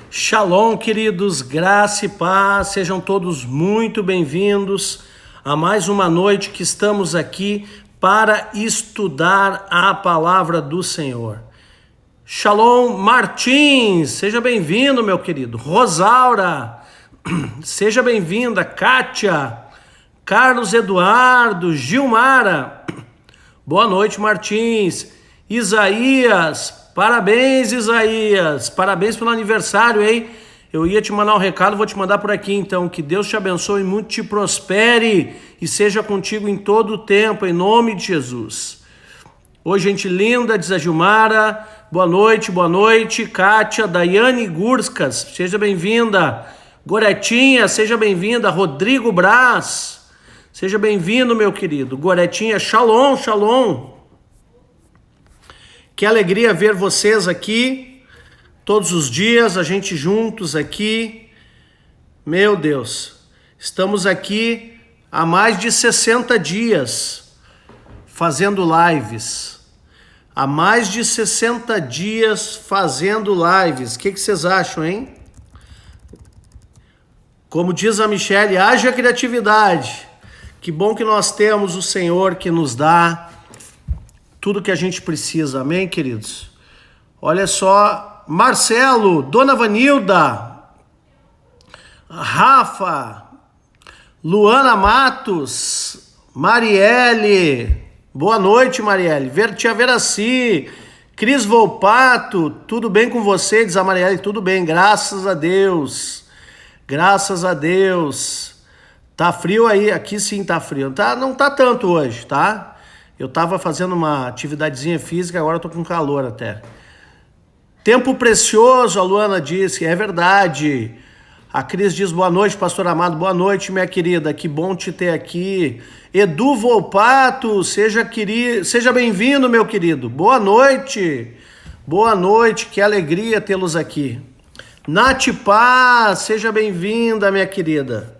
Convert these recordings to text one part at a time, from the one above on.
Shalom, queridos, graça e paz, sejam todos muito bem-vindos a mais uma noite que estamos aqui para estudar a palavra do Senhor. Shalom Martins, seja bem-vindo, meu querido. Rosaura, seja bem-vinda. Kátia, Carlos Eduardo, Gilmara, boa noite, Martins. Isaías, parabéns, Isaías, parabéns pelo aniversário, hein? Eu ia te mandar um recado, vou te mandar por aqui então. Que Deus te abençoe muito, te prospere e seja contigo em todo o tempo, em nome de Jesus. Oi, gente linda, diz a Gilmara, boa noite. Kátia, Daiane Gurskas, seja bem-vinda. Goretinha, seja bem-vinda. Rodrigo Braz, seja bem-vindo, meu querido. Goretinha, shalom, shalom. Que alegria ver vocês aqui, todos os dias, a gente juntos aqui. Meu Deus, estamos aqui há mais de 60 dias fazendo lives. Há mais de 60 dias fazendo lives. O que vocês acham, hein? Como diz a Michele, haja criatividade. Que bom que nós temos o Senhor que nos dá tudo que a gente precisa, amém, queridos? Olha só, Marcelo, Dona Vanilda, Rafa, Luana Matos, Marielle, boa noite, Marielle, Tia Veraci, Cris Volpato, tudo bem com você? Diz a Marielle, tudo bem, graças a Deus, Tá frio aí? Aqui sim tá frio, não tá tanto hoje, tá? Eu tava fazendo uma atividadezinha física, agora eu tô com calor até. Tempo precioso, a Luana disse, é verdade. A Cris diz, boa noite, pastor amado, boa noite, minha querida, que bom te ter aqui. Edu Volpato, seja bem-vindo, meu querido. Boa noite, que alegria tê-los aqui. Nath Paz, seja bem-vinda, minha querida.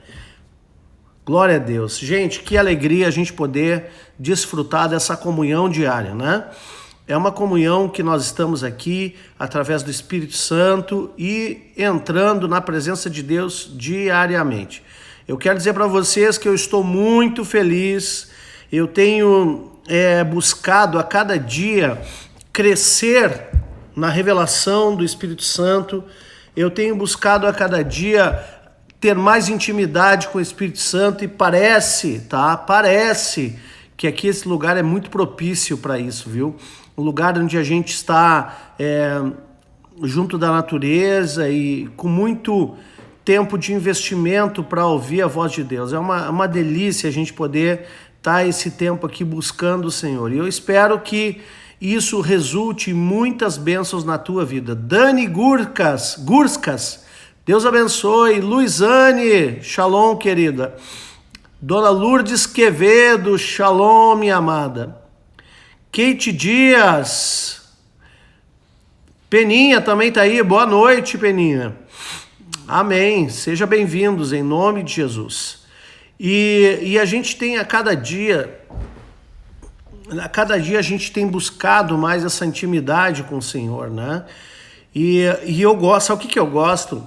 Glória a Deus. Gente, que alegria a gente poder desfrutar dessa comunhão diária, né? É uma comunhão que nós estamos aqui através do Espírito Santo e entrando na presença de Deus diariamente. Eu quero dizer para vocês que eu estou muito feliz, eu tenho buscado a cada dia crescer na revelação do Espírito Santo, eu tenho buscado a cada dia ter mais intimidade com o Espírito Santo e parece que aqui esse lugar é muito propício para isso, viu? Um lugar onde a gente está junto da natureza e com muito tempo de investimento para ouvir a voz de Deus. É uma delícia a gente poder estar esse tempo aqui buscando o Senhor. E eu espero que isso resulte em muitas bênçãos na tua vida. Dani Gurskas, Deus abençoe. Luizane, shalom, querida. Dona Lourdes Quevedo, shalom, minha amada. Kate Dias. Peninha também tá aí. Boa noite, Peninha. Amém. Sejam bem-vindos em nome de Jesus. E a gente tem a cada dia a gente tem buscado mais essa intimidade com o Senhor, né? E eu gosto, sabe o que eu gosto?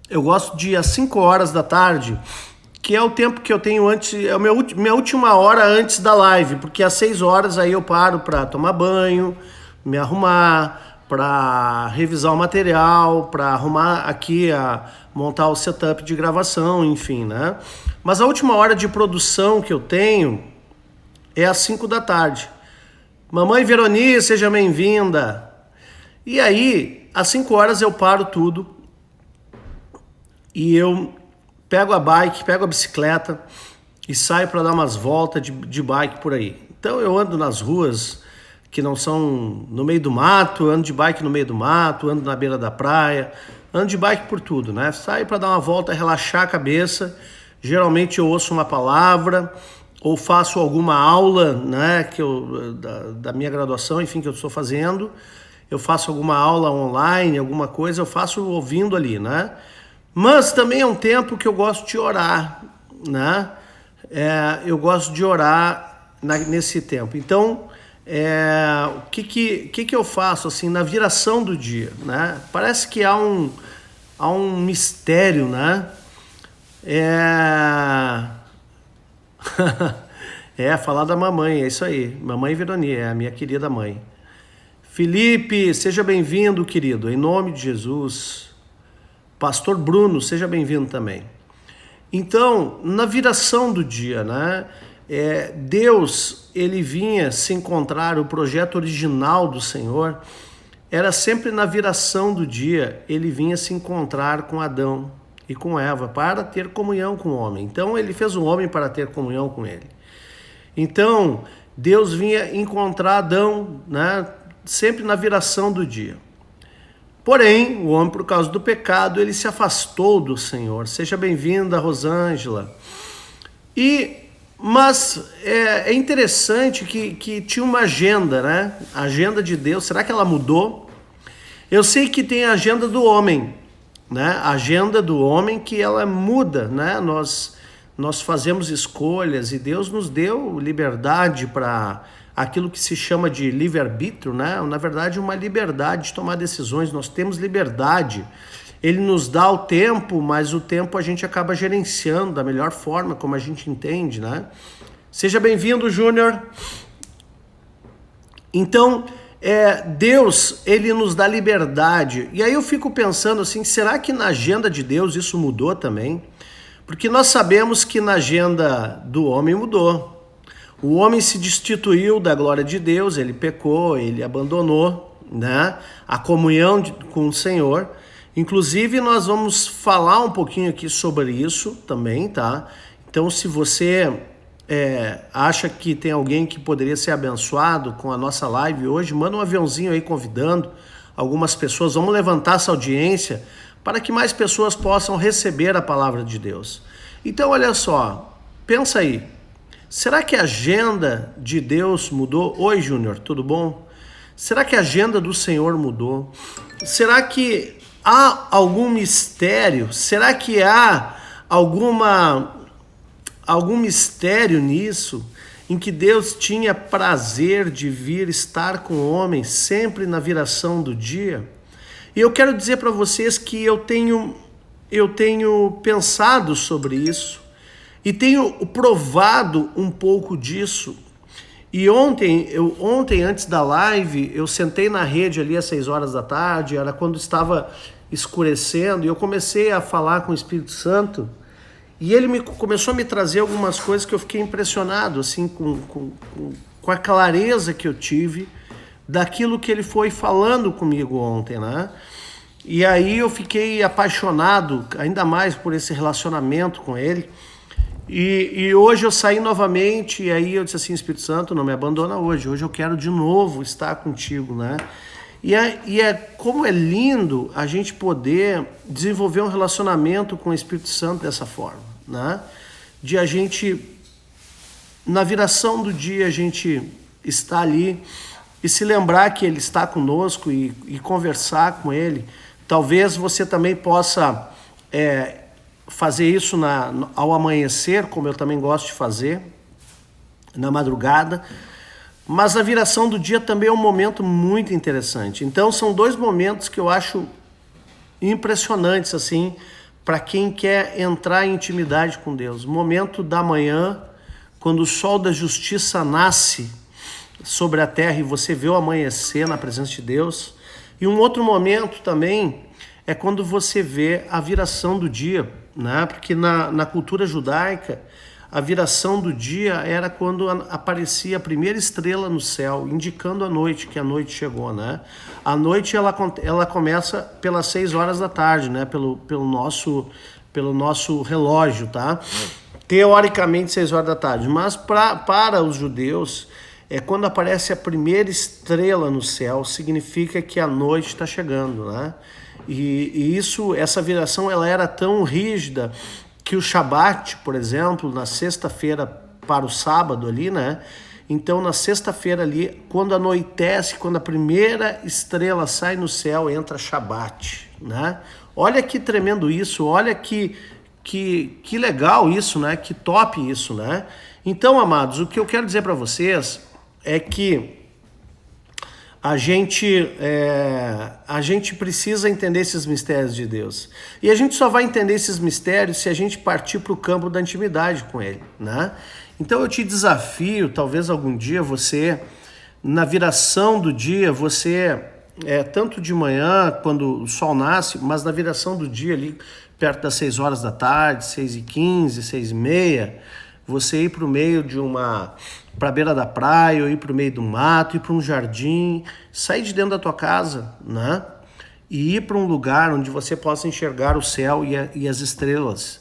Eu gosto de às 5 horas da tarde, que é o tempo que eu tenho antes, é a minha última hora antes da live, porque às 6 horas aí eu paro para tomar banho, me arrumar, para revisar o material, para arrumar aqui, montar o setup de gravação, enfim, né? Mas a última hora de produção que eu tenho é às 5 da tarde. Mamãe Veronice, seja bem-vinda. E aí, às 5 horas eu paro tudo, e eu pego a bicicleta e saio para dar umas voltas de bike por aí. Então eu ando nas ruas que não são no meio do mato, ando de bike no meio do mato, ando na beira da praia, ando de bike por tudo, né? Saio para dar uma volta, relaxar a cabeça. Geralmente eu ouço uma palavra ou faço alguma aula, né, da minha graduação, enfim, que eu estou fazendo. Eu faço alguma aula online, alguma coisa, eu faço ouvindo ali, né? Mas também é um tempo que eu gosto de orar, né? Eu gosto de orar nesse tempo. Então, o que eu faço assim na viração do dia, né? Parece que há há um mistério, né? Falar da mamãe, é isso aí. Mamãe Veroni, é a minha querida mãe. Felipe, seja bem-vindo, querido, em nome de Jesus. Pastor Bruno, seja bem-vindo também. Então, na viração do dia, né? Deus, ele vinha se encontrar, o projeto original do Senhor era sempre na viração do dia, ele vinha se encontrar com Adão e com Eva para ter comunhão com o homem. Então, ele fez o homem para ter comunhão com ele. Então, Deus vinha encontrar Adão, né? Sempre na viração do dia. Porém, o homem, por causa do pecado, ele se afastou do Senhor. Seja bem-vinda, Rosângela. Mas é interessante que tinha uma agenda, né? A agenda de Deus, será que ela mudou? Eu sei que tem a agenda do homem, né? A agenda do homem que ela muda, né? Nós fazemos escolhas e Deus nos deu liberdade para aquilo que se chama de livre-arbítrio, né? Na verdade, uma liberdade de tomar decisões. Nós temos liberdade. Ele nos dá o tempo, mas o tempo a gente acaba gerenciando da melhor forma, como a gente entende, né? Seja bem-vindo, Júnior. Então, Deus, ele nos dá liberdade. E aí eu fico pensando assim, será que na agenda de Deus isso mudou também? Porque nós sabemos que na agenda do homem mudou. O homem se destituiu da glória de Deus, ele pecou, ele abandonou, né, a comunhão com o Senhor. Inclusive, nós vamos falar um pouquinho aqui sobre isso também, tá? Então, se você acha que tem alguém que poderia ser abençoado com a nossa live hoje, manda um aviãozinho aí convidando algumas pessoas. Vamos levantar essa audiência para que mais pessoas possam receber a palavra de Deus. Então, olha só, pensa aí. Será que a agenda de Deus mudou? Oi, Júnior, tudo bom? Será que a agenda do Senhor mudou? Será que há algum mistério? Será que há algum mistério nisso? Em que Deus tinha prazer de vir estar com o homem sempre na viração do dia? E eu quero dizer para vocês que eu tenho pensado sobre isso. E tenho provado um pouco disso. E ontem, antes da live, eu sentei na rede ali às 6 horas da tarde, era quando estava escurecendo, e eu comecei a falar com o Espírito Santo, e ele começou a me trazer algumas coisas que eu fiquei impressionado, assim, com a clareza que eu tive daquilo que ele foi falando comigo ontem, né? E aí eu fiquei apaixonado ainda mais por esse relacionamento com ele. E hoje eu saí novamente, e aí eu disse assim, Espírito Santo, não me abandona hoje eu quero de novo estar contigo, né? Como é lindo a gente poder desenvolver um relacionamento com o Espírito Santo dessa forma, né? De a gente, na viração do dia, a gente estar ali e se lembrar que Ele está conosco e conversar com Ele. Talvez você também possa fazer isso ao amanhecer, como eu também gosto de fazer, na madrugada, mas a viração do dia também é um momento muito interessante. Então são 2 momentos que eu acho impressionantes, assim, para quem quer entrar em intimidade com Deus. O momento da manhã, quando o sol da justiça nasce sobre a terra e você vê o amanhecer na presença de Deus. E um outro momento também é quando você vê a viração do dia, né? Porque na cultura judaica, a viração do dia era quando aparecia a primeira estrela no céu, indicando a noite, que a noite chegou, né? A noite ela começa pelas 6 horas da tarde, né? Pelo nosso relógio, tá? Teoricamente 6 horas da tarde, mas para os judeus, quando aparece a primeira estrela no céu, significa que a noite está chegando, né? E essa viração ela era tão rígida que o Shabat, por exemplo, na sexta-feira para o sábado ali, né? Então, na sexta-feira ali, quando anoitece, quando a primeira estrela sai no céu, entra Shabat, né? Olha que tremendo isso, olha que legal isso, né? Que top isso, né? Então, amados, o que eu quero dizer para vocês é que a gente precisa entender esses mistérios de Deus. E a gente só vai entender esses mistérios se a gente partir para o campo da intimidade com Ele, né? Então eu te desafio, talvez algum dia você, na viração do dia, você, tanto de manhã, quando o sol nasce, mas na viração do dia ali, perto das 6 horas da tarde, 6h15, 6h30, você ir para o meio para a beira da praia, ou ir para o meio do mato, ir para um jardim, sair de dentro da tua casa, né? E ir para um lugar onde você possa enxergar o céu e as estrelas,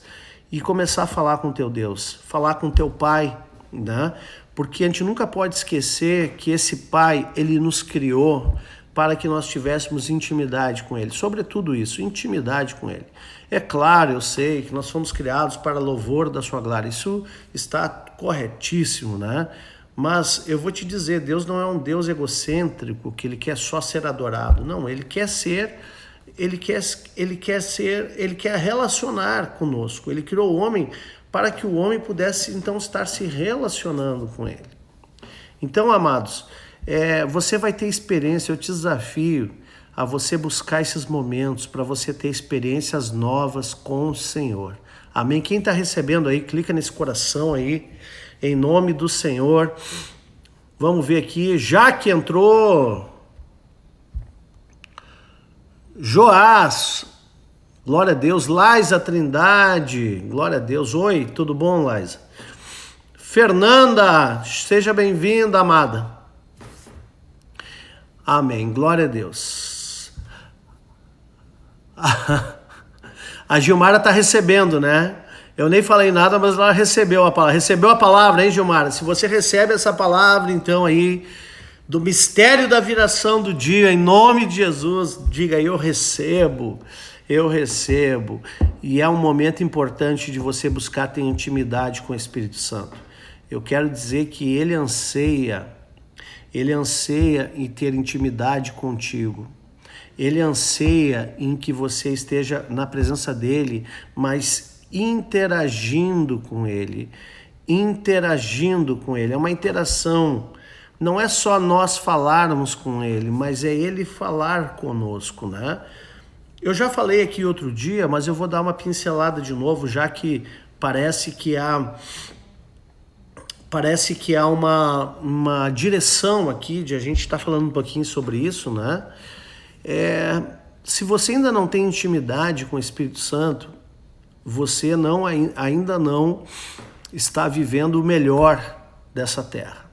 e começar a falar com teu Deus, falar com teu Pai, né? Porque a gente nunca pode esquecer que esse Pai, Ele nos criou para que nós tivéssemos intimidade com Ele. Sobretudo isso, intimidade com Ele. É claro, eu sei que nós fomos criados para louvor da sua glória. Isso está corretíssimo, né? Mas eu vou te dizer, Deus não é um Deus egocêntrico, que Ele quer só ser adorado. Não, Ele quer relacionar conosco. Ele criou o homem para que o homem pudesse então estar se relacionando com Ele. Então, amados, você vai ter experiência, eu te desafio a você buscar esses momentos para você ter experiências novas com o Senhor. Amém? Quem está recebendo aí, clica nesse coração aí, em nome do Senhor. Vamos ver aqui, já que entrou Joás, glória a Deus. Laisa Trindade, glória a Deus. Oi, tudo bom, Laisa? Fernanda, seja bem-vinda, amada. Amém, glória a Deus. A Gilmara está recebendo, né? Eu nem falei nada, mas ela recebeu a palavra. Recebeu a palavra, hein, Gilmara? Se você recebe essa palavra, então aí, do mistério da viração do dia, em nome de Jesus, diga: eu recebo. E é um momento importante de você buscar ter intimidade com o Espírito Santo. Eu quero dizer que ele anseia em ter intimidade contigo. Ele anseia em que você esteja na presença dele, mas interagindo com ele. É uma interação. Não é só nós falarmos com ele, mas é ele falar conosco, né? Eu já falei aqui outro dia, mas eu vou dar uma pincelada de novo, já que parece que há uma direção aqui de a gente estar falando um pouquinho sobre isso, né? Se você ainda não tem intimidade com o Espírito Santo, você ainda não está vivendo o melhor dessa terra.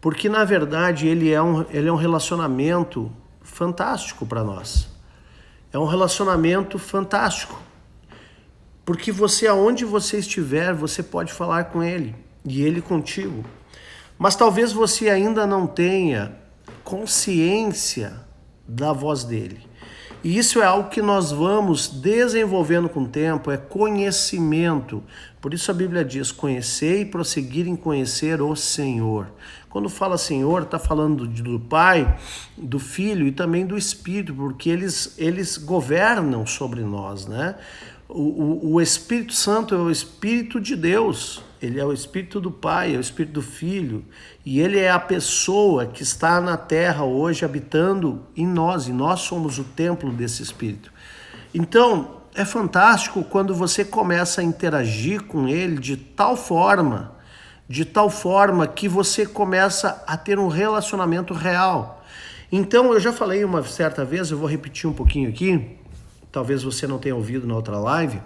Porque, na verdade, ele é um relacionamento fantástico para nós. É um relacionamento fantástico. Porque aonde você estiver, você pode falar com ele e ele contigo. Mas talvez você ainda não tenha consciência da voz dele. E isso é algo que nós vamos desenvolvendo com o tempo, é conhecimento. Por isso a Bíblia diz: conhecer e prosseguir em conhecer o Senhor. Quando fala Senhor, está falando do Pai, do Filho e também do Espírito, porque eles governam sobre nós, né? O Espírito Santo é o Espírito de Deus, ele é o Espírito do Pai, é o Espírito do Filho, e ele é a pessoa que está na terra hoje habitando em nós, e nós somos o templo desse Espírito. Então, é fantástico quando você começa a interagir com ele de tal forma que você começa a ter um relacionamento real. Então, eu já falei uma certa vez, eu vou repetir um pouquinho aqui, talvez você não tenha ouvido na outra live.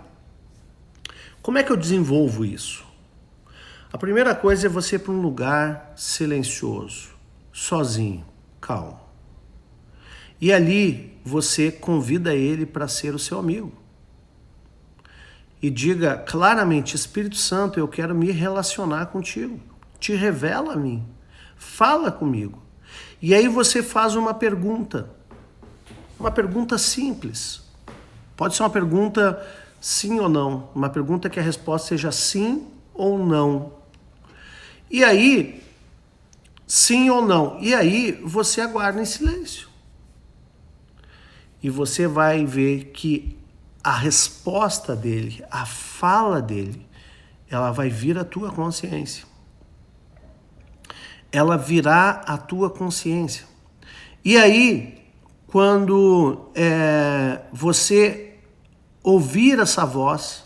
Como é que eu desenvolvo isso? A primeira coisa é você ir para um lugar silencioso, sozinho, calmo. E ali você convida ele para ser o seu amigo. E diga claramente: Espírito Santo, eu quero me relacionar contigo. Te revela a mim. Fala comigo. E aí você faz uma pergunta simples. Pode ser uma pergunta sim ou não, uma pergunta que a resposta seja sim ou não. E aí, sim ou não, e aí você aguarda em silêncio. E você vai ver que a resposta dele, a fala dele, ela vai vir à tua consciência. Ela virá à tua consciência. E aí, quando você ouvir essa voz,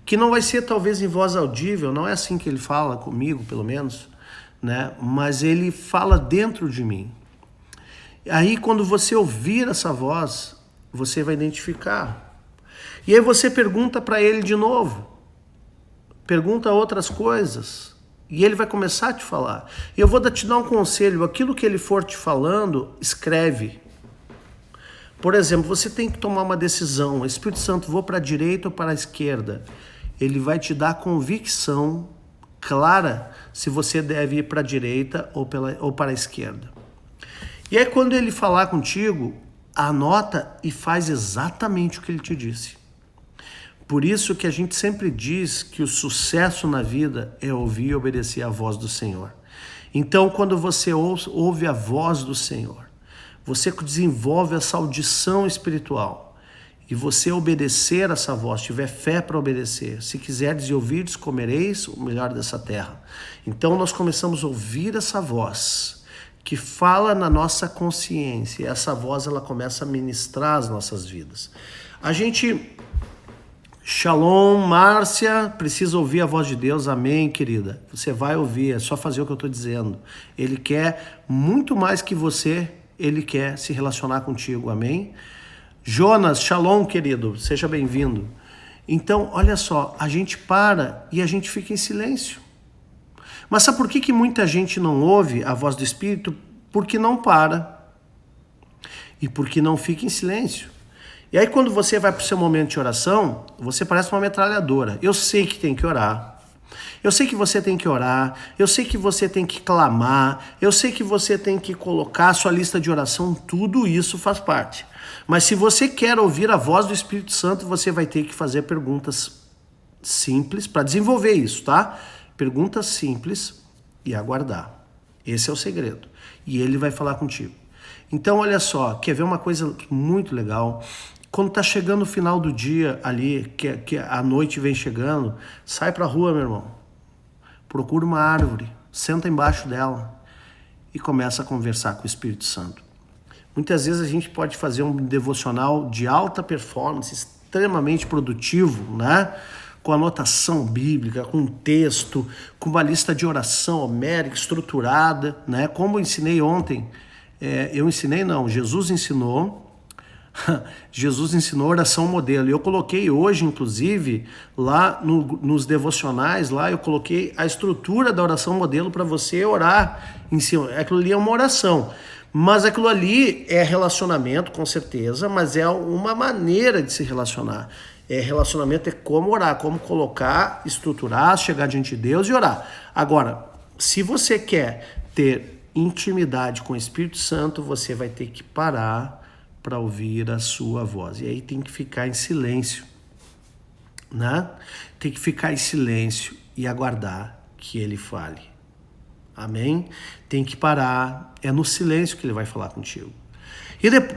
que não vai ser talvez em voz audível, não é assim que ele fala comigo, pelo menos, né? Mas ele fala dentro de mim. Aí, quando você ouvir essa voz, você vai identificar. E aí você pergunta para ele de novo. Pergunta outras coisas. E ele vai começar a te falar. E eu vou te dar um conselho. Aquilo que ele for te falando, escreve. Por exemplo, você tem que tomar uma decisão. Espírito Santo, vou para a direita ou para a esquerda? Ele vai te dar convicção clara se você deve ir para a direita ou para a esquerda. E aí quando ele falar contigo, anota e faz exatamente o que ele te disse. Por isso que a gente sempre diz que o sucesso na vida é ouvir e obedecer a voz do Senhor. Então, quando você ouve a voz do Senhor, você desenvolve essa audição espiritual e você obedecer essa voz, tiver fé para obedecer. Se quiserdes e ouvirdes, comereis o melhor dessa terra. Então, nós começamos a ouvir essa voz que fala na nossa consciência. E essa voz, ela começa a ministrar as nossas vidas. A gente... Shalom, Márcia, precisa ouvir a voz de Deus, amém, querida. Você vai ouvir, é só fazer o que eu estou dizendo. Ele quer muito mais que você, ele quer se relacionar contigo, amém? Jonas, shalom, querido, seja bem-vindo. Então, olha só, a gente para e a gente fica em silêncio. Mas sabe por que muita gente não ouve a voz do Espírito? Porque não para e porque não fica em silêncio. E aí quando você vai para o seu momento de oração, você parece uma metralhadora. Eu sei que tem que orar. Eu sei que você tem que orar. Eu sei que você tem que clamar. Eu sei que você tem que colocar a sua lista de oração. Tudo isso faz parte. Mas se você quer ouvir a voz do Espírito Santo, você vai ter que fazer perguntas simples para desenvolver isso, tá? Perguntas simples e aguardar. Esse é o segredo. E ele vai falar contigo. Então, olha só, quer ver uma coisa muito legal? Quando tá chegando o final do dia ali, que a noite vem chegando, sai pra rua, meu irmão. Procura uma árvore, senta embaixo dela e começa a conversar com o Espírito Santo. Muitas vezes a gente pode fazer um devocional de alta performance, extremamente produtivo, né? Com anotação bíblica, com texto, com uma lista de oração homérica, estruturada, né? Como eu ensinei ontem, Jesus ensinou, Jesus ensinou oração modelo. E eu coloquei hoje, inclusive, lá nos devocionais, lá eu coloquei a estrutura da oração modelo para você orar em cima. Aquilo ali é uma oração. Mas aquilo ali é relacionamento, com certeza, mas é uma maneira de se relacionar. Relacionamento é como orar, como colocar, estruturar, chegar diante de Deus e orar. Agora, se você quer ter intimidade com o Espírito Santo, você vai ter que parar para ouvir a sua voz. E aí tem que ficar em silêncio, né? Tem que ficar em silêncio e aguardar que ele fale. Amém? Tem que parar, é no silêncio que ele vai falar contigo.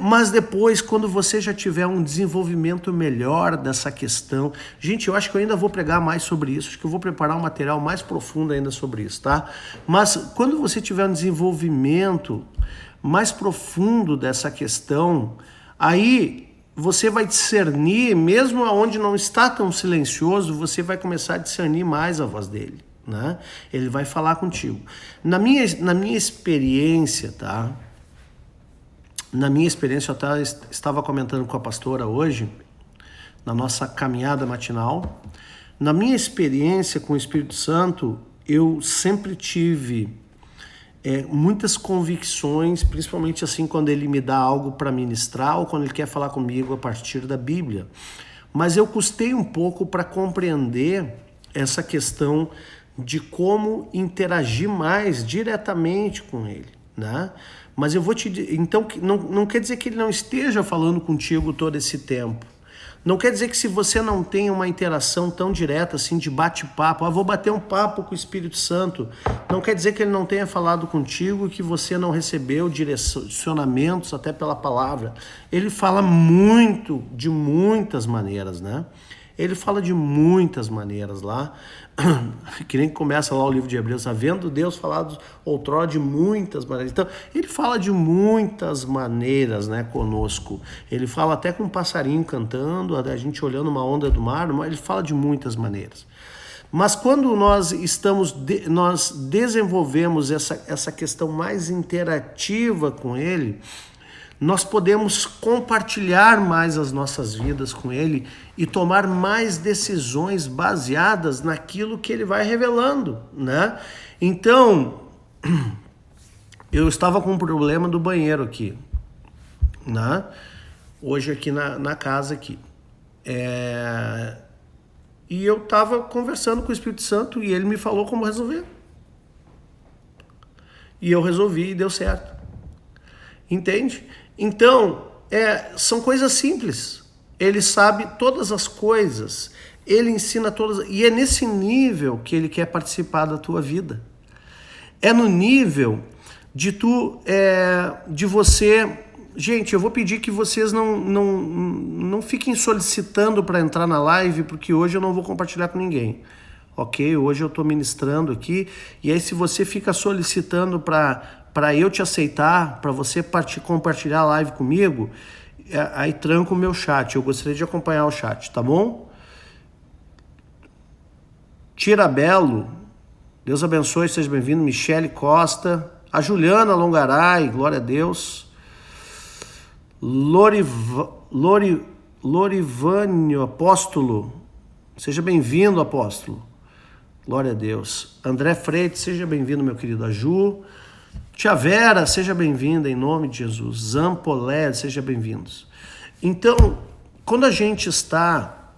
Mas depois, quando você já tiver um desenvolvimento melhor dessa questão... Gente, eu acho que eu ainda vou pregar mais sobre isso, acho que eu vou preparar um material mais profundo ainda sobre isso, tá? Mas quando você tiver um desenvolvimento mais profundo dessa questão, aí você vai discernir, mesmo onde não está tão silencioso, você vai começar a discernir mais a voz dele, né? Ele vai falar contigo. Na minha experiência, tá? Na minha experiência, eu estava comentando com a pastora hoje, na nossa caminhada matinal. Na minha experiência com o Espírito Santo, eu sempre tive muitas convicções, principalmente assim quando ele me dá algo para ministrar ou quando ele quer falar comigo a partir da Bíblia. Mas eu custei um pouco para compreender essa questão de como interagir mais diretamente com ele, né? Mas eu vou te dizer, então não quer dizer que ele não esteja falando contigo todo esse tempo. Não quer dizer que se você não tem uma interação tão direta assim de bate-papo, vou bater um papo com o Espírito Santo, não quer dizer que ele não tenha falado contigo e que você não recebeu direcionamentos até pela palavra. Ele fala muito, de muitas maneiras, né? Ele fala de muitas maneiras lá, que nem começa lá o livro de Hebreus, havendo Deus falado outrora de muitas maneiras. Então, ele fala de muitas maneiras, né, conosco. Ele fala até com um passarinho cantando, a gente olhando uma onda do mar, mas ele fala de muitas maneiras. Mas quando nós desenvolvemos essa questão mais interativa com ele, nós podemos compartilhar mais as nossas vidas com ele e tomar mais decisões baseadas naquilo que ele vai revelando, né? Então, eu estava com um problema do banheiro aqui, né? Hoje aqui na casa aqui. E eu estava conversando com o Espírito Santo e ele me falou como resolver. E eu resolvi e deu certo. Entende? Então, são coisas simples. Ele sabe todas as coisas. Ele ensina todas. E é nesse nível que ele quer participar da tua vida. É no nível de você... Gente, eu vou pedir que vocês não fiquem solicitando para entrar na live, porque hoje eu não vou compartilhar com ninguém. Ok? Hoje eu estou ministrando aqui. E aí, se você fica solicitando para eu te aceitar, para você compartilhar a live comigo, aí tranca o meu chat. Eu gostaria de acompanhar o chat, tá bom? Tirabelo, Deus abençoe, seja bem-vindo. Michele Costa, a Juliana Longaray, glória a Deus. Lorivânio Apóstolo, seja bem-vindo, apóstolo. Glória a Deus. André Freitas, seja bem-vindo, meu querido. A Ju. Tia Vera, seja bem-vinda em nome de Jesus. Zampolé, seja bem-vindos. Então, quando a gente está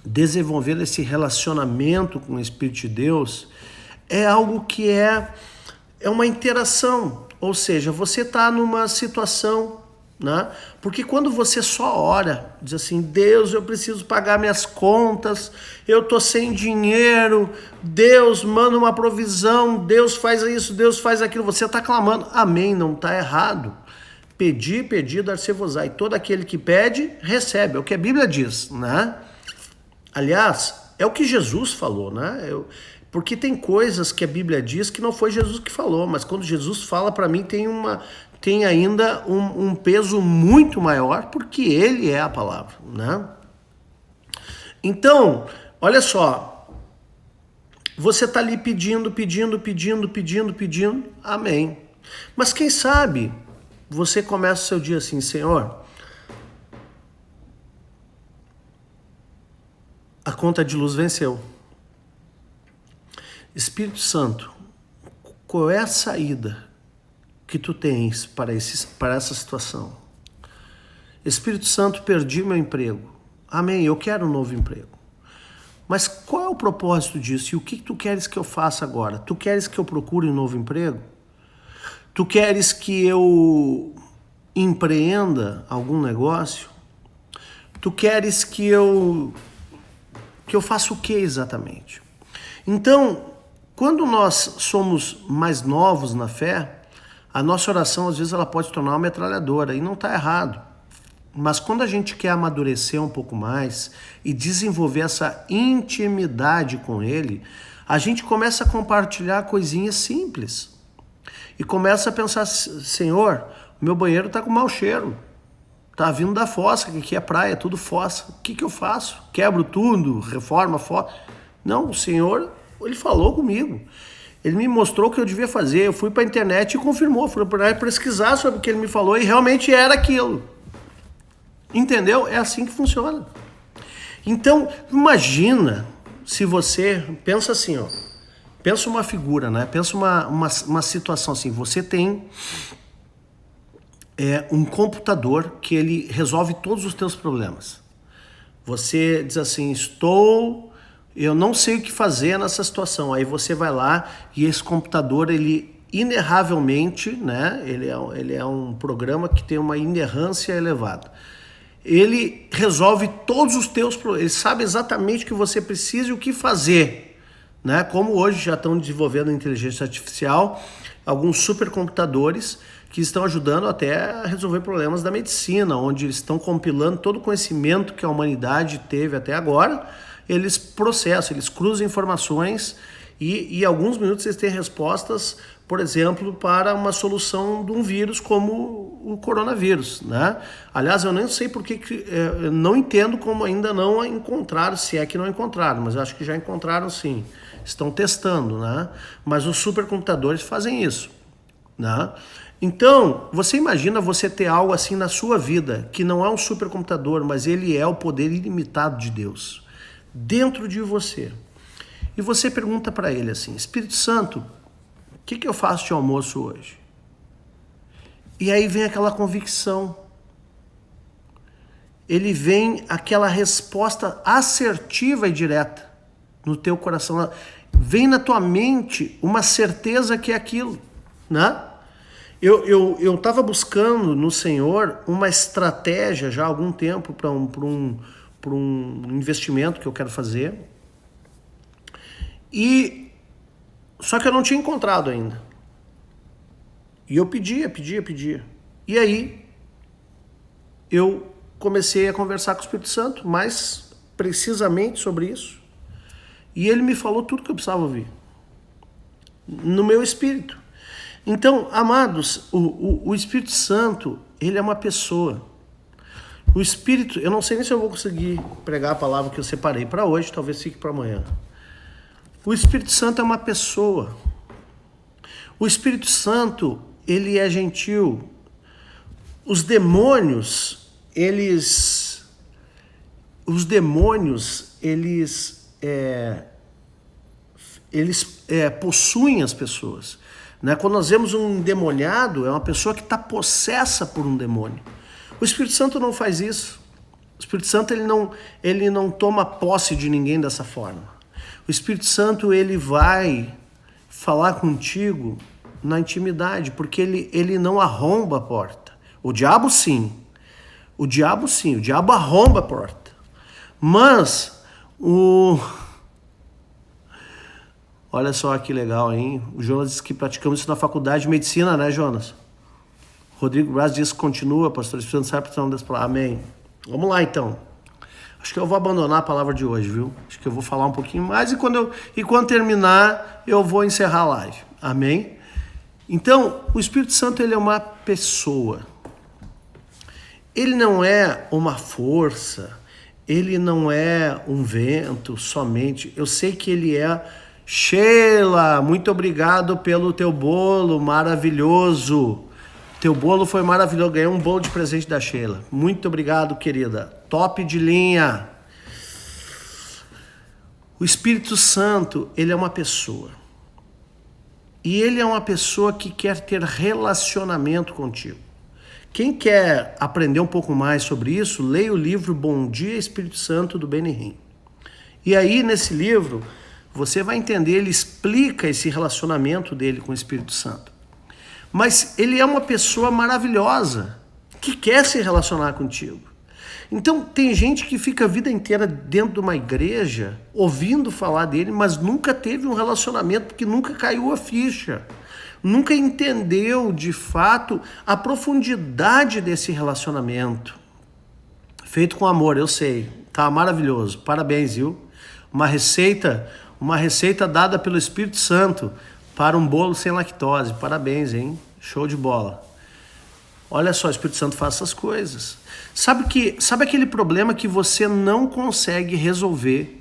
desenvolvendo esse relacionamento com o Espírito de Deus, é algo que é uma interação. Ou seja, você está numa situação, né? Porque quando você só ora, diz assim, Deus, eu preciso pagar minhas contas, eu tô sem dinheiro, Deus manda uma provisão, Deus faz isso, Deus faz aquilo, você está clamando, amém, não está errado. Pedir, dar-se-vos-á, e todo aquele que pede, recebe, é o que a Bíblia diz, né? Aliás, é o que Jesus falou, né? Porque tem coisas que a Bíblia diz que não foi Jesus que falou, mas quando Jesus fala, para mim tem ainda um peso muito maior, porque ele é a palavra, né? Então, olha só, você está ali pedindo, amém. Mas quem sabe você começa o seu dia assim, Senhor, a conta de luz venceu. Espírito Santo, qual é a saída que tu tens para essa situação? Espírito Santo, perdi meu emprego. Amém, eu quero um novo emprego. Mas qual é o propósito disso? E o que tu queres que eu faça agora? Tu queres que eu procure um novo emprego? Tu queres que eu empreenda algum negócio? Tu queres que eu faça o que exatamente? Então, quando nós somos mais novos na fé, a nossa oração, às vezes, ela pode se tornar uma metralhadora, e não está errado. Mas quando a gente quer amadurecer um pouco mais e desenvolver essa intimidade com ele, a gente começa a compartilhar coisinhas simples. E começa a pensar, Senhor, o meu banheiro está com mau cheiro. Está vindo da fossa, que aqui é praia, é tudo fossa. O que eu faço? Quebro tudo, reformo a fossa? Não, o Senhor, ele falou comigo. Ele me mostrou o que eu devia fazer. Eu fui para a internet e confirmou. Fui para pesquisar sobre o que ele me falou e realmente era aquilo. Entendeu? É assim que funciona. Então, imagina se você... Pensa assim, ó. Pensa uma figura, né? Pensa uma situação assim. Você tem um computador que ele resolve todos os teus problemas. Você diz assim, eu não sei o que fazer nessa situação. Aí você vai lá e esse computador, ele inerravelmente, né? Ele é um programa que tem uma inerrância elevada. Ele resolve todos os teus problemas. Ele sabe exatamente o que você precisa e o que fazer, né? Como hoje já estão desenvolvendo inteligência artificial, alguns supercomputadores que estão ajudando até a resolver problemas da medicina, onde eles estão compilando todo o conhecimento que a humanidade teve até agora, eles processam, eles cruzam informações e em alguns minutos eles têm respostas, por exemplo, para uma solução de um vírus como o coronavírus, né? Aliás, eu nem sei não entendo como ainda não encontraram, se é que não encontraram, mas eu acho que já encontraram sim, estão testando, né? Mas os supercomputadores fazem isso, né? Então, você imagina você ter algo assim na sua vida, que não é um supercomputador, mas ele é o poder ilimitado de Deus, dentro de você. E você pergunta para ele assim, Espírito Santo, o que eu faço de almoço hoje? E aí vem aquela convicção. Ele vem aquela resposta assertiva e direta no teu coração. Vem na tua mente uma certeza que é aquilo, né? Eu estava buscando no Senhor uma estratégia já há algum tempo para um investimento que eu quero fazer. Só que eu não tinha encontrado ainda. E eu pedia. E aí eu comecei a conversar com o Espírito Santo, mais precisamente sobre isso. E ele me falou tudo que eu precisava ouvir. No meu espírito. Então, amados, o Espírito Santo, ele é uma pessoa. O Espírito, eu não sei nem se eu vou conseguir pregar a palavra que eu separei para hoje, talvez fique para amanhã. O Espírito Santo é uma pessoa. O Espírito Santo, ele é gentil. Os demônios, eles possuem as pessoas. Né? Quando nós vemos um endemoniado, é uma pessoa que está possessa por um demônio. O Espírito Santo não faz isso. O Espírito Santo ele não toma posse de ninguém dessa forma. O Espírito Santo ele vai falar contigo na intimidade, porque ele não arromba a porta. O diabo sim. O diabo arromba a porta. Mas olha só que legal, hein? O Jonas disse que praticamos isso na faculdade de medicina, né, Jonas? Rodrigo Braz diz que continua, pastor Espírito Santo, sabe para das palavras. Amém. Vamos lá, então. Acho que eu vou abandonar a palavra de hoje, viu? Acho que eu vou falar um pouquinho mais e quando terminar, eu vou encerrar a live. Amém? Então, o Espírito Santo, ele é uma pessoa. Ele não é uma força, ele não é um vento somente. Eu sei que ele é... Sheila, muito obrigado pelo teu bolo maravilhoso. Teu bolo foi maravilhoso, ganhei um bolo de presente da Sheila. Muito obrigado, querida. Top de linha. O Espírito Santo, ele é uma pessoa. E ele é uma pessoa que quer ter relacionamento contigo. Quem quer aprender um pouco mais sobre isso, leia o livro Bom Dia Espírito Santo, do Benny Hinn. E aí, nesse livro, você vai entender, ele explica esse relacionamento dele com o Espírito Santo. Mas ele é uma pessoa maravilhosa, que quer se relacionar contigo. Então, tem gente que fica a vida inteira dentro de uma igreja, ouvindo falar dele, mas nunca teve um relacionamento, porque nunca caiu a ficha. Nunca entendeu, de fato, a profundidade desse relacionamento. Feito com amor, eu sei. Tá maravilhoso. Parabéns, viu? Uma receita dada pelo Espírito Santo para um bolo sem lactose. Parabéns, hein? Show de bola. Olha só, o Espírito Santo faz essas coisas. Sabe aquele problema que você não consegue resolver?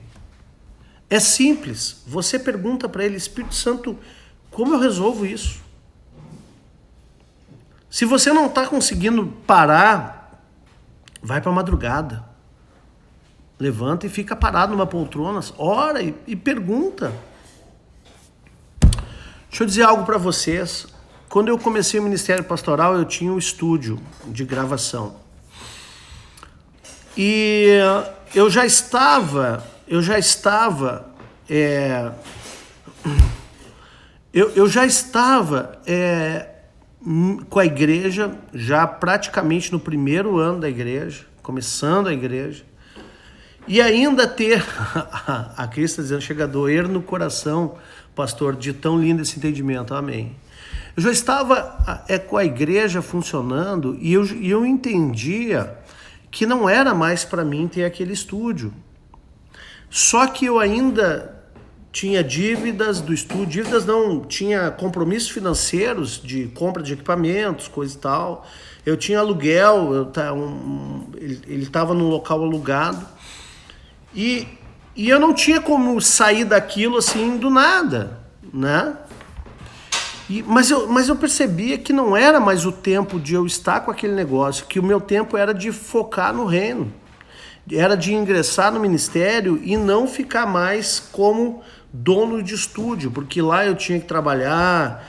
É simples. Você pergunta para ele, Espírito Santo, como eu resolvo isso? Se você não está conseguindo parar, vai para a madrugada. Levanta e fica parado numa poltrona, ora e pergunta. Deixa eu dizer algo para vocês. Quando eu comecei o ministério pastoral, eu tinha um estúdio de gravação. E eu já estava com a igreja, já praticamente no primeiro ano da igreja, começando a igreja. E ainda ter, a Cris está dizendo, chega a doer no coração, pastor, de tão lindo esse entendimento, amém. Eu já estava com a igreja funcionando e eu entendia que não era mais para mim ter aquele estúdio. Só que eu ainda tinha dívidas do estúdio, dívidas não, tinha compromissos financeiros de compra de equipamentos, coisa e tal. Eu tinha aluguel, ele estava num local alugado e eu não tinha como sair daquilo assim do nada, né? Mas eu percebia que não era mais o tempo de eu estar com aquele negócio, que o meu tempo era de focar no reino, era de ingressar no ministério e não ficar mais como dono de estúdio, porque lá eu tinha que trabalhar,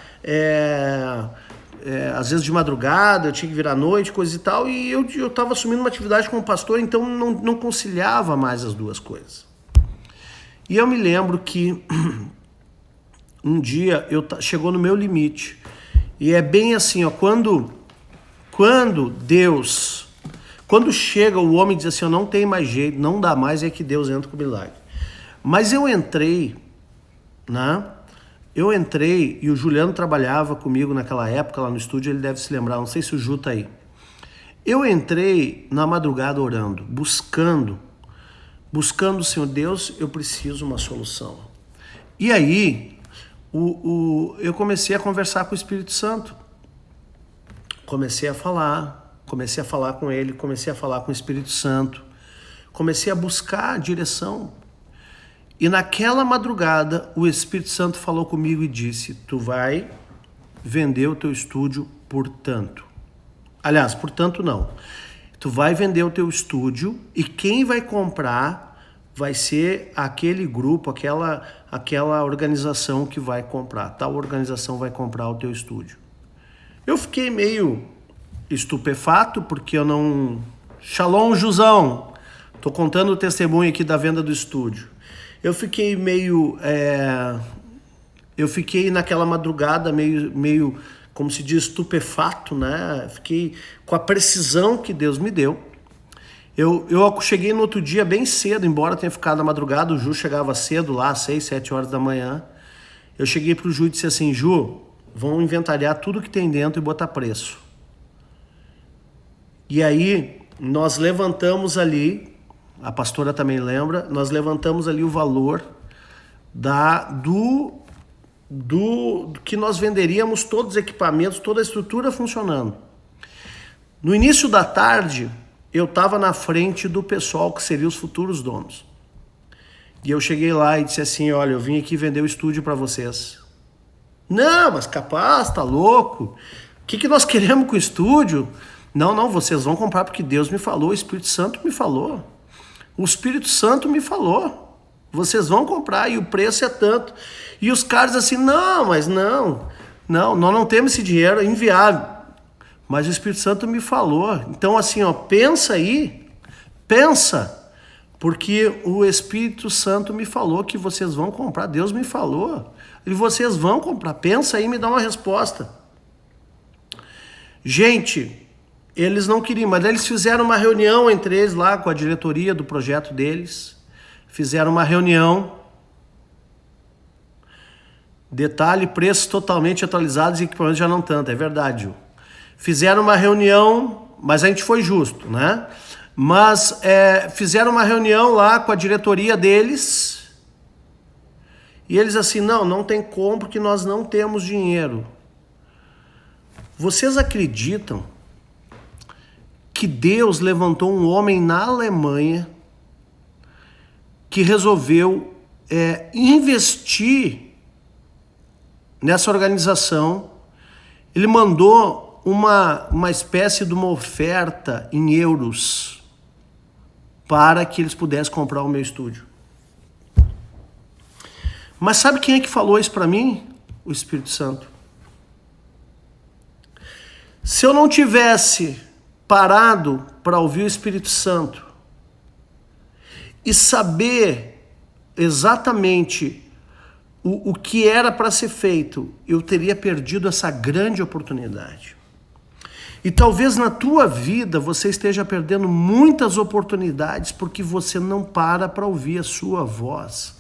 às vezes de madrugada, eu tinha que virar à noite, coisa e tal, e eu estava assumindo uma atividade como pastor, então não conciliava mais as duas coisas. E eu me lembro que um dia chegou no meu limite. E é bem assim, ó, quando chega o homem e diz assim, ó, não tem mais jeito, não dá mais, é que Deus entra com o milagre. Mas eu entrei, né? Eu entrei e o Juliano trabalhava comigo naquela época lá no estúdio, ele deve se lembrar, não sei se o Ju tá aí. Eu entrei na madrugada orando, buscando, Senhor Deus, eu preciso uma solução. E aí, eu comecei a conversar com o Espírito Santo. Comecei a falar com ele, comecei a falar com o Espírito Santo. Comecei a buscar a direção. E naquela madrugada, o Espírito Santo falou comigo e disse, tu vai vender o teu estúdio por tanto. Aliás, por tanto não. Tu vai vender o teu estúdio e quem vai comprar vai ser aquele grupo, aquela organização que vai comprar. Tal organização vai comprar o teu estúdio. Eu fiquei meio estupefato, porque eu não... Shalom, Jusão! Tô contando o testemunho aqui da venda do estúdio. Eu fiquei eu fiquei naquela madrugada meio, como se diz, estupefato, né? Fiquei com a precisão que Deus me deu. Eu cheguei no outro dia bem cedo, embora tenha ficado na madrugada, o Ju chegava cedo lá, 6, 7 horas da manhã. Eu cheguei pro Ju e disse assim, Ju, vamos inventariar tudo que tem dentro e botar preço. E aí, nós levantamos ali, a pastora também lembra, nós levantamos ali o valor do que nós venderíamos, todos os equipamentos, toda a estrutura funcionando. No início da tarde, eu estava na frente do pessoal que seriam os futuros donos. E eu cheguei lá e disse assim, olha, eu vim aqui vender o estúdio para vocês. Não, mas capaz, tá louco? O que nós queremos com o estúdio? Não, vocês vão comprar porque Deus me falou, o Espírito Santo me falou. O Espírito Santo me falou. Vocês vão comprar e o preço é tanto. E os caras assim, nós não temos esse dinheiro, é inviável. Mas o Espírito Santo me falou. Então assim, ó, pensa, porque o Espírito Santo me falou que vocês vão comprar. Deus me falou. E vocês vão comprar. Pensa aí e me dá uma resposta. Gente, eles não queriam, mas eles fizeram uma reunião entre eles lá com a diretoria do projeto deles. Fizeram uma reunião. Detalhe, preços totalmente atualizados e equipamentos já não tanto. É verdade, Ju. Fizeram uma reunião, mas a gente foi justo, né? Mas fizeram uma reunião lá com a diretoria deles e eles assim, não tem como porque nós não temos dinheiro. Vocês acreditam que Deus levantou um homem na Alemanha que resolveu investir nessa organização? Ele mandou uma espécie de uma oferta em euros para que eles pudessem comprar o meu estúdio. Mas sabe quem é que falou isso para mim? O Espírito Santo. Se eu não tivesse parado para ouvir o Espírito Santo e saber exatamente o que era para ser feito, eu teria perdido essa grande oportunidade. E talvez na tua vida você esteja perdendo muitas oportunidades porque você não para ouvir a sua voz.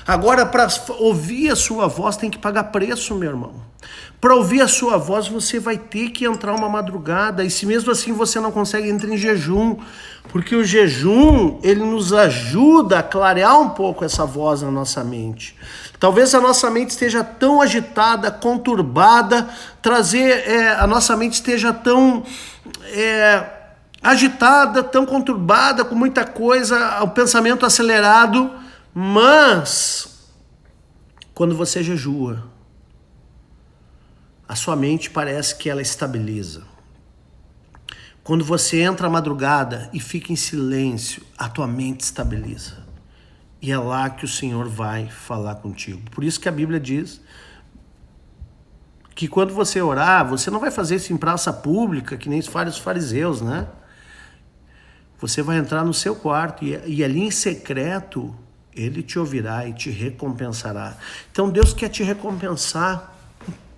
Agora, para ouvir a sua voz, tem que pagar preço, meu irmão. Para ouvir a sua voz, você vai ter que entrar uma madrugada. E se mesmo assim você não consegue, entre em jejum. Porque o jejum, ele nos ajuda a clarear um pouco essa voz na nossa mente. Talvez a nossa mente esteja tão agitada, conturbada, a nossa mente esteja tão agitada, tão conturbada, com muita coisa, o pensamento acelerado, mas quando você jejua, a sua mente parece que ela estabiliza. Quando você entra à madrugada e fica em silêncio, a tua mente estabiliza. E é lá que o Senhor vai falar contigo. Por isso que a Bíblia diz que quando você orar, você não vai fazer isso em praça pública, que nem os fariseus, né? Você vai entrar no seu quarto e ali em secreto, Ele te ouvirá e te recompensará. Então Deus quer te recompensar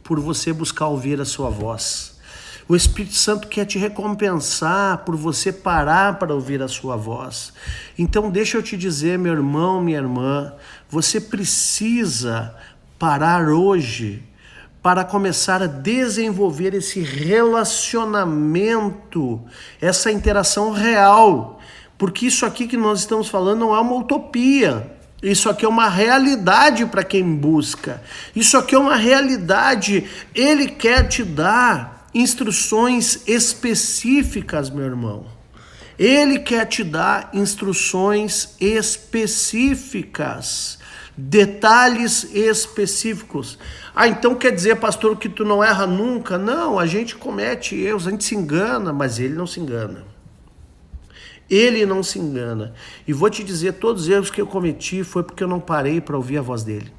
por você buscar ouvir a sua voz. O Espírito Santo quer te recompensar por você parar para ouvir a sua voz. Então deixa eu te dizer, meu irmão, minha irmã, você precisa parar hoje para começar a desenvolver esse relacionamento, essa interação real. Porque isso aqui que nós estamos falando não é uma utopia. Isso aqui é uma realidade para quem busca. Isso aqui é uma realidade. Ele quer te dar instruções específicas, meu irmão. Ele quer te dar instruções específicas, detalhes específicos. Então quer dizer, pastor, que tu não erra nunca? Não, a gente comete erros, a gente se engana, mas ele não se engana. Ele não se engana. E vou te dizer, todos os erros que eu cometi foi porque eu não parei para ouvir a voz dele.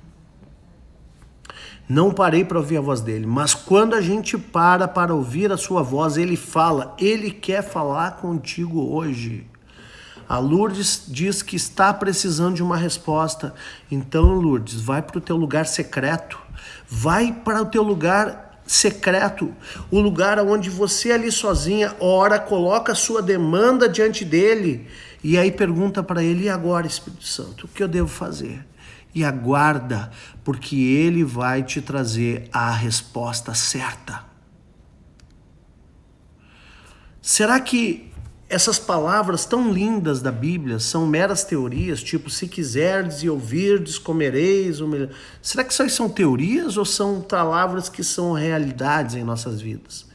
Não parei para ouvir a voz dele. Mas quando a gente para ouvir a sua voz, ele fala. Ele quer falar contigo hoje. A Lourdes diz que está precisando de uma resposta. Então, Lourdes, vai para o teu lugar secreto. Vai para o teu lugar secreto, o lugar onde você ali sozinha ora, coloca a sua demanda diante dele e aí pergunta para ele: e agora, Espírito Santo, o que eu devo fazer? E aguarda, porque ele vai te trazer a resposta certa. Será que essas palavras tão lindas da Bíblia são meras teorias, tipo, se quiserdes e ouvirdes, comereis? Será que isso são teorias ou são palavras que são realidades em nossas vidas?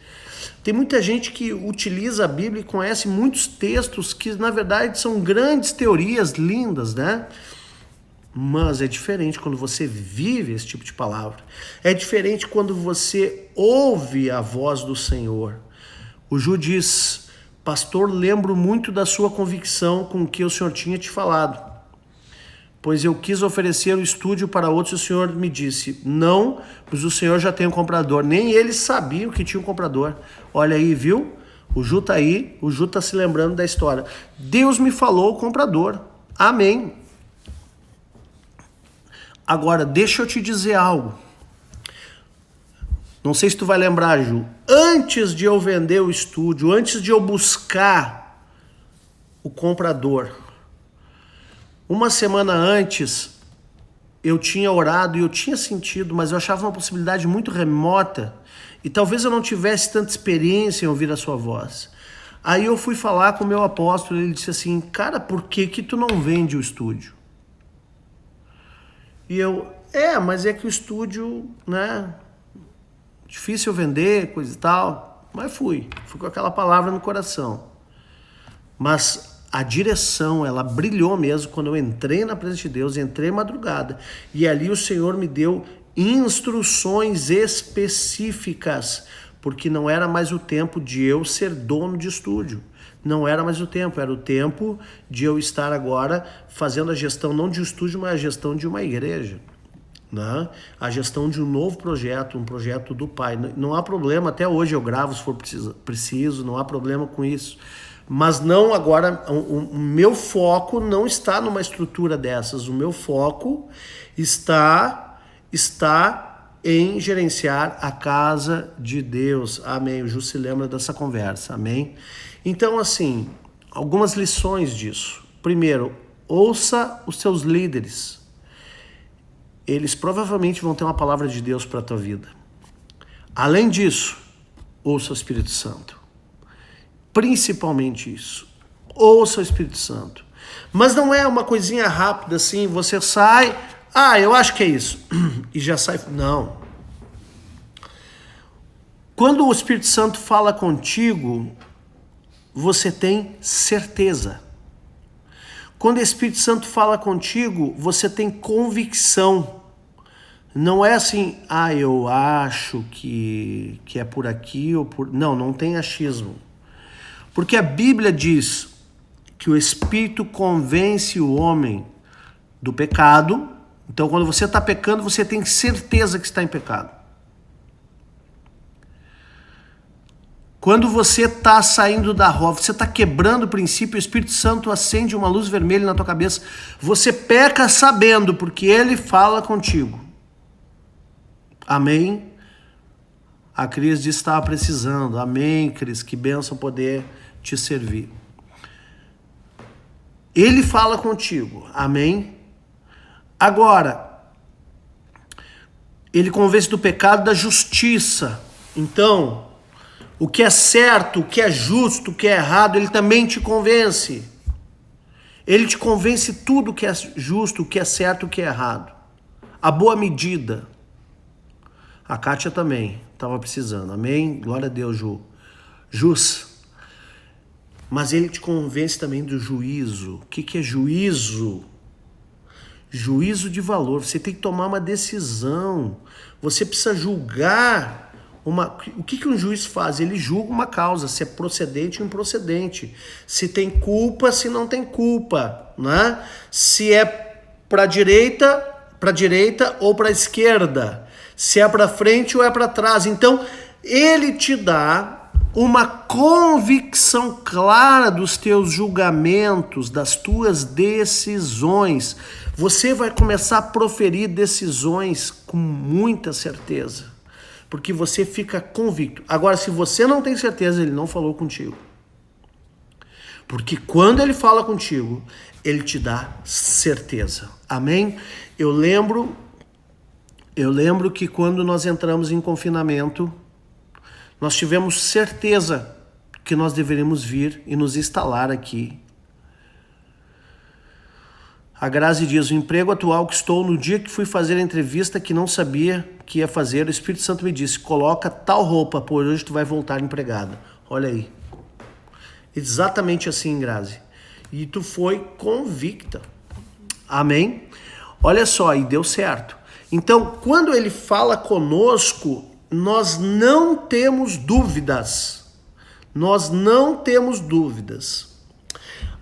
Tem muita gente que utiliza a Bíblia e conhece muitos textos que, na verdade, são grandes teorias lindas, né? Mas é diferente quando você vive esse tipo de palavra. É diferente quando você ouve a voz do Senhor. O Ju diz: pastor, lembro muito da sua convicção com o que o senhor tinha te falado, pois eu quis oferecer o estúdio para outros e o senhor me disse: não, pois o senhor já tem um comprador. Nem eles sabiam que tinha um comprador. Olha aí, viu? O Ju tá aí, o Ju tá se lembrando da história. Deus me falou o comprador. Amém. Agora, deixa eu te dizer algo. Não sei se tu vai lembrar, Ju. Antes de eu vender o estúdio, antes de eu buscar o comprador, uma semana antes, eu tinha orado e eu tinha sentido, mas eu achava uma possibilidade muito remota e talvez eu não tivesse tanta experiência em ouvir a sua voz. Aí eu fui falar com o meu apóstolo e ele disse assim: cara, por que tu não vende o estúdio? E eu, mas é que o estúdio, né, difícil vender, coisa e tal. Mas fui com aquela palavra no coração. Mas a direção, ela brilhou mesmo quando eu entrei na presença de Deus, entrei madrugada. E ali o Senhor me deu instruções específicas, porque não era mais o tempo de eu ser dono de estúdio. Não era mais o tempo, era o tempo de eu estar agora fazendo a gestão, não de um estúdio, mas a gestão de uma igreja. Né? A gestão de um novo projeto, um projeto do Pai. Não há problema, até hoje eu gravo se for preciso, não há problema com isso. Mas não agora, o meu foco não está numa estrutura dessas, o meu foco está em gerenciar a casa de Deus. Amém. O Ju se lembra dessa conversa. Amém. Então, assim, algumas lições disso. Primeiro, ouça os seus líderes. eles provavelmente vão ter uma palavra de Deus para a tua vida. Além disso, ouça o Espírito Santo. Principalmente isso. Ouça o Espírito Santo. Mas não é uma coisinha rápida assim, você sai, eu acho que é isso, e já sai. Não. Quando o Espírito Santo fala contigo, você tem certeza. Quando o Espírito Santo fala contigo, você tem convicção. Não é assim, eu acho que é por aqui ou por... Não tem achismo. Porque a Bíblia diz que o Espírito convence o homem do pecado. Então, quando você está pecando, você tem certeza que está em pecado. Quando você está saindo da rota, você está quebrando o princípio, o Espírito Santo acende uma luz vermelha na tua cabeça. Você peca sabendo, porque ele fala contigo. Amém? A Cris disse que estava precisando. Amém, Cris, que bênção poder te servir. Ele fala contigo. Amém? Agora, ele convence do pecado e da justiça. Então, o que é certo, o que é justo, o que é errado, ele também te convence. Ele te convence tudo o que é justo, o que é certo, o que é errado. A boa medida. A Kátia também estava precisando. Amém? Glória a Deus, Ju. Jus. Mas ele te convence também do juízo. O que é juízo? Juízo de valor. Você tem que tomar uma decisão. Você precisa julgar. O que um juiz faz? Ele julga uma causa, se é procedente ou improcedente, se tem culpa, se não tem culpa, né? Se é para direita ou para esquerda, se é para frente ou é para trás. Então, ele te dá uma convicção clara dos teus julgamentos, das tuas decisões. Você vai começar a proferir decisões com muita certeza. Porque você fica convicto. Agora, se você não tem certeza, ele não falou contigo. Porque quando ele fala contigo, ele te dá certeza. Amém? Eu lembro que quando nós entramos em confinamento, nós tivemos certeza que nós deveríamos vir e nos instalar aqui. A Grazi diz, o emprego atual que estou, no dia que fui fazer a entrevista que não sabia que ia fazer, o Espírito Santo me disse, coloca tal roupa, pois hoje tu vai voltar empregada. Olha aí. Exatamente assim, Grazi. E tu foi convicta. Amém? Olha só, e deu certo. Então, quando ele fala conosco, nós não temos dúvidas. Nós não temos dúvidas.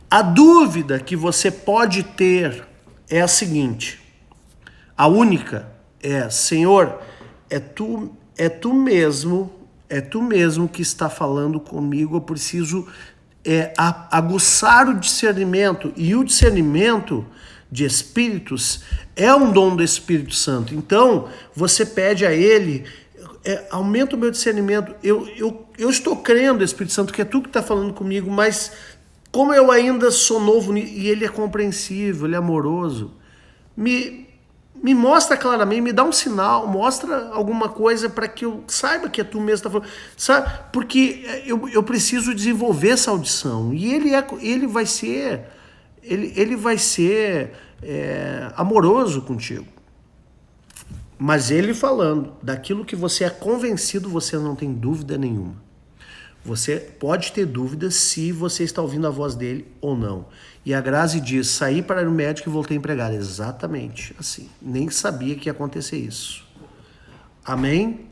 A dúvida que você pode ter é a seguinte, a única é, Senhor, é tu mesmo que está falando comigo, eu preciso aguçar o discernimento, e o discernimento de espíritos é um dom do Espírito Santo. Então, você pede a ele, aumenta o meu discernimento, eu estou crendo, Espírito Santo, que é tu que está falando comigo, mas como eu ainda sou novo e ele é compreensível, ele é amoroso, me mostra claramente, me dá um sinal, mostra alguma coisa para que eu saiba que é tu mesmo que está falando, sabe? Porque eu preciso desenvolver essa audição e ele vai ser amoroso contigo. Mas ele falando daquilo que você é convencido, você não tem dúvida nenhuma. Você pode ter dúvidas se você está ouvindo a voz dele ou não. E a Grazi diz, saí para ir no médico e voltei empregada. Exatamente assim. Nem sabia que ia acontecer isso. Amém?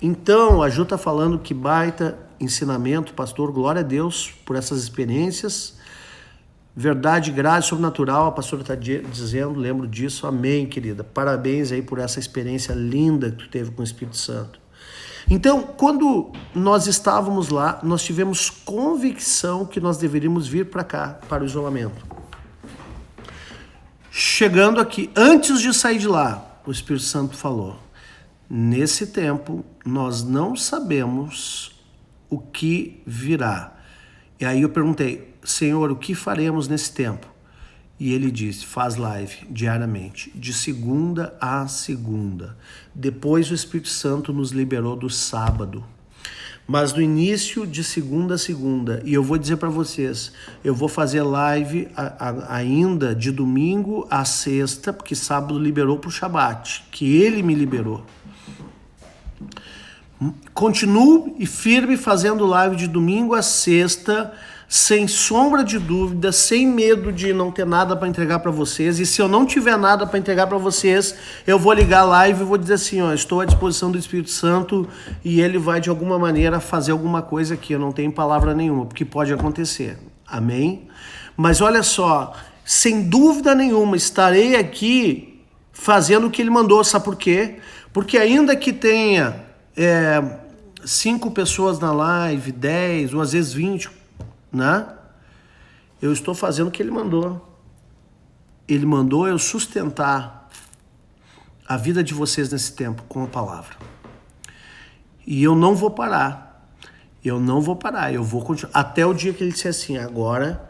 Então, a Ju está falando que baita ensinamento, pastor. Glória a Deus por essas experiências. Verdade, graça, sobrenatural. A pastora está dizendo, lembro disso. Amém, querida. Parabéns aí por essa experiência linda que tu teve com o Espírito Santo. Então, quando nós estávamos lá, nós tivemos convicção que nós deveríamos vir para cá, para o isolamento. Chegando aqui, antes de sair de lá, o Espírito Santo falou, nesse tempo, nós não sabemos o que virá. E aí eu perguntei, Senhor, o que faremos nesse tempo? E ele disse, faz live diariamente, de segunda a segunda. Depois o Espírito Santo nos liberou do sábado. Mas no início de segunda a segunda, e eu vou dizer para vocês, eu vou fazer live ainda de domingo a sexta, porque sábado liberou para o Shabat, que ele me liberou. Continuo e firme fazendo live de domingo a sexta, sem sombra de dúvida, sem medo de não ter nada para entregar para vocês. E se eu não tiver nada para entregar para vocês, eu vou ligar a live e vou dizer assim, ó, estou à disposição do Espírito Santo e ele vai de alguma maneira fazer alguma coisa aqui. Eu não tenho palavra nenhuma, porque pode acontecer. Amém? Mas olha só, sem dúvida nenhuma, estarei aqui fazendo o que ele mandou. Sabe por quê? Porque ainda que tenha 5 pessoas na live, 10 ou às vezes 20, né? Eu estou fazendo o que ele mandou. Ele mandou eu sustentar a vida de vocês nesse tempo com a palavra. E eu não vou parar. Eu não vou parar. Eu vou continuar até o dia que ele disser assim, agora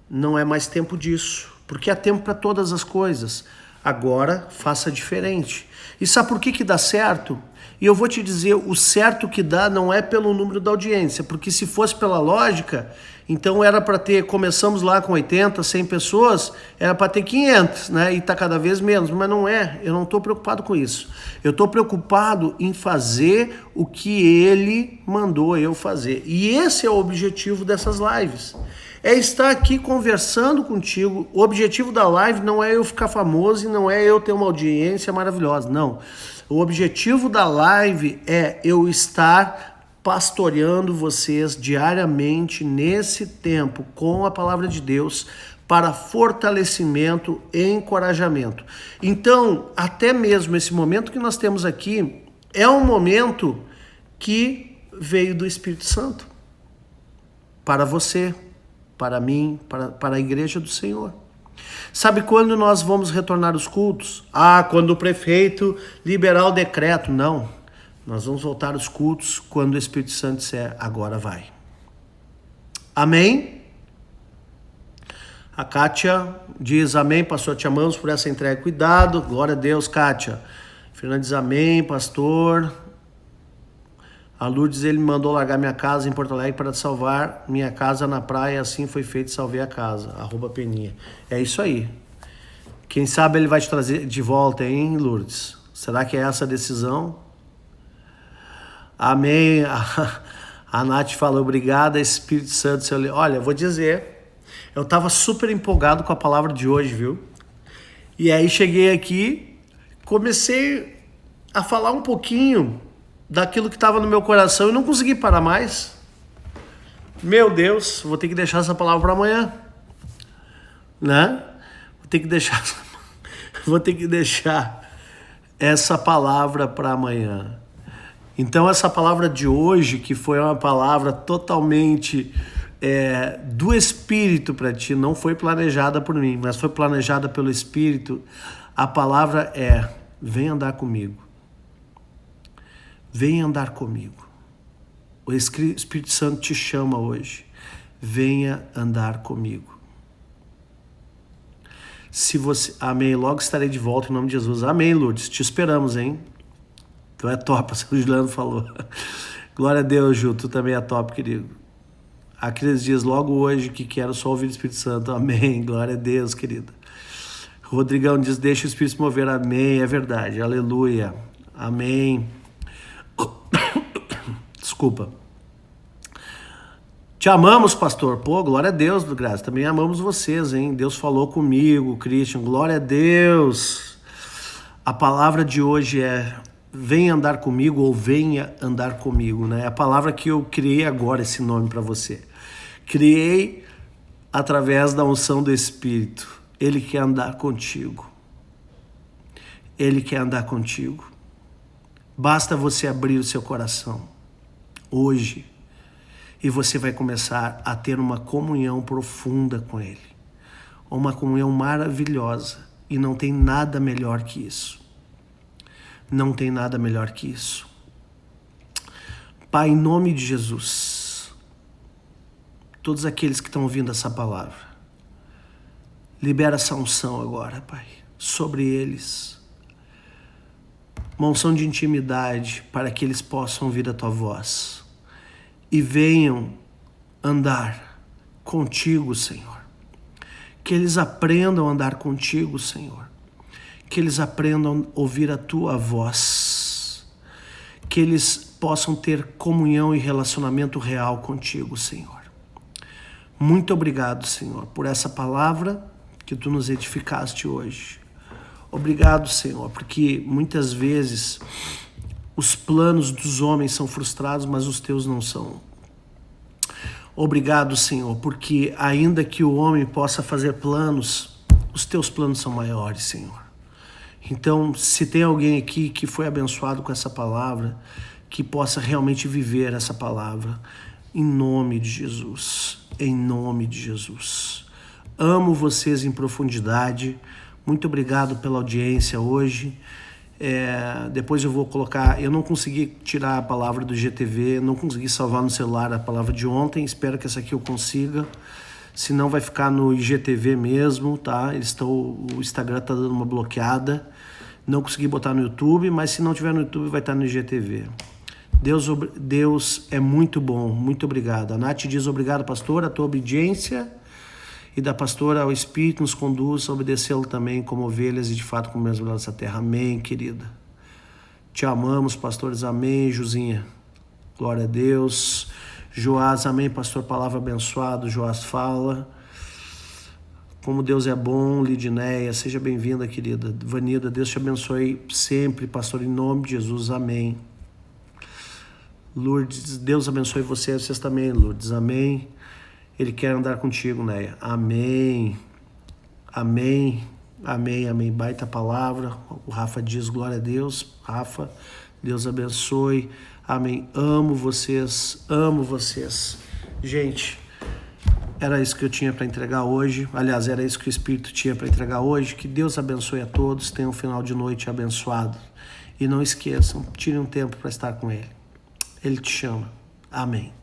não é mais tempo disso. Porque há tempo para todas as coisas. Agora faça diferente. E sabe por que dá certo? E eu vou te dizer, o certo que dá não é pelo número da audiência, porque se fosse pela lógica, então era para ter, começamos lá com 80, 100 pessoas, era para ter 500, né? E tá cada vez menos, mas não é, eu não estou preocupado com isso. Eu estou preocupado em fazer o que ele mandou eu fazer. E esse é o objetivo dessas lives. É estar aqui conversando contigo. O objetivo da live não é eu ficar famoso e não é eu ter uma audiência maravilhosa, não. O objetivo da live é eu estar pastoreando vocês diariamente nesse tempo com a palavra de Deus para fortalecimento e encorajamento. Então, até mesmo esse momento que nós temos aqui é um momento que veio do Espírito Santo para você, para mim, para a igreja do Senhor. Sabe quando nós vamos retornar os cultos? Quando o prefeito liberar o decreto. Não, nós vamos voltar os cultos quando o Espírito Santo disser, agora vai. Amém? A Kátia diz, amém, pastor, te amamos por essa entrega. Cuidado, glória a Deus, Kátia. Fernanda diz, amém, pastor. A Lourdes, ele me mandou largar minha casa em Porto Alegre para salvar minha casa na praia, assim foi feito, salvei a casa, @Peninha. É isso aí. Quem sabe ele vai te trazer de volta, hein, Lourdes? Será que é essa a decisão? Amém. A Nath falou, obrigada, Espírito Santo. Olha, eu vou dizer, eu estava super empolgado com a palavra de hoje, viu? E aí cheguei aqui, comecei a falar um pouquinho daquilo que estava no meu coração e não consegui parar mais. Meu Deus, vou ter que deixar essa palavra para amanhã, né? Vou ter que deixar essa palavra para amanhã. Então essa palavra de hoje, que foi uma palavra totalmente do Espírito para ti, não foi planejada por mim, mas foi planejada pelo Espírito. A palavra é, vem andar comigo. Venha andar comigo. O Espírito Santo te chama hoje. Venha andar comigo. Se você... Amém. Logo estarei de volta em nome de Jesus. Amém, Lourdes. Te esperamos, hein? Tu é top, o Juliano falou. Glória a Deus, Ju. Tu também é top, querido. A Cris diz, logo hoje que quero só ouvir o Espírito Santo. Amém. Glória a Deus, querida. Rodrigão diz, deixa o Espírito se mover. Amém. É verdade. Aleluia. Amém. Desculpa. Te amamos, pastor. Pô, glória a Deus, Graça. Também amamos vocês, hein? Deus falou comigo, Christian. Glória a Deus. A palavra de hoje é venha andar comigo ou venha andar comigo, né? É a palavra que eu criei agora, esse nome para você. Criei através da unção do Espírito. Ele quer andar contigo. Ele quer andar contigo. Basta você abrir o seu coração hoje e você vai começar a ter uma comunhão profunda com Ele. Uma comunhão maravilhosa. E não tem nada melhor que isso. Não tem nada melhor que isso. Pai, em nome de Jesus, todos aqueles que estão ouvindo essa palavra, Libera essa unção agora, Pai, sobre eles. Uma unção de intimidade para que eles possam ouvir a Tua voz e venham andar contigo, Senhor. Que eles aprendam a andar contigo, Senhor. Que eles aprendam a ouvir a Tua voz. Que eles possam ter comunhão e relacionamento real contigo, Senhor. Muito obrigado, Senhor, por essa palavra que Tu nos edificaste hoje. Obrigado, Senhor, porque muitas vezes os planos dos homens são frustrados, mas os Teus não são. Obrigado, Senhor, porque ainda que o homem possa fazer planos, os Teus planos são maiores, Senhor. Então, se tem alguém aqui que foi abençoado com essa palavra, que possa realmente viver essa palavra, em nome de Jesus, em nome de Jesus. Amo vocês em profundidade, muito obrigado pela audiência hoje. Depois eu vou colocar, eu não consegui tirar a palavra do GTV, não consegui salvar no celular a palavra de ontem, espero que essa aqui eu consiga, senão vai ficar no IGTV mesmo, tá? O Instagram tá dando uma bloqueada, não consegui botar no YouTube, mas se não tiver no YouTube vai estar no IGTV. Deus é muito bom, muito obrigado. A Nath diz obrigado, pastor, a tua obediência e da pastora ao Espírito nos conduz a obedecê-lo também como ovelhas e de fato como as ovelhas dessa terra. Amém, querida. Te amamos, pastores. Amém, Juzinha. Glória a Deus. Joás, amém, pastor. Palavra abençoada. Joás fala. Como Deus é bom. Lidinéia, seja bem-vinda, querida. Vanida, Deus te abençoe sempre, pastor, em nome de Jesus. Amém. Lourdes, Deus abençoe vocês também, Lourdes. Amém. Ele quer andar contigo, Néia. Amém. Amém. Amém, amém. Baita palavra. O Rafa diz glória a Deus. Rafa, Deus abençoe. Amém. Amo vocês. Amo vocês. Gente, era isso que eu tinha para entregar hoje. Aliás, era isso que o Espírito tinha para entregar hoje. Que Deus abençoe a todos. Tenham um final de noite abençoado. E não esqueçam, tirem um tempo para estar com Ele. Ele te chama. Amém.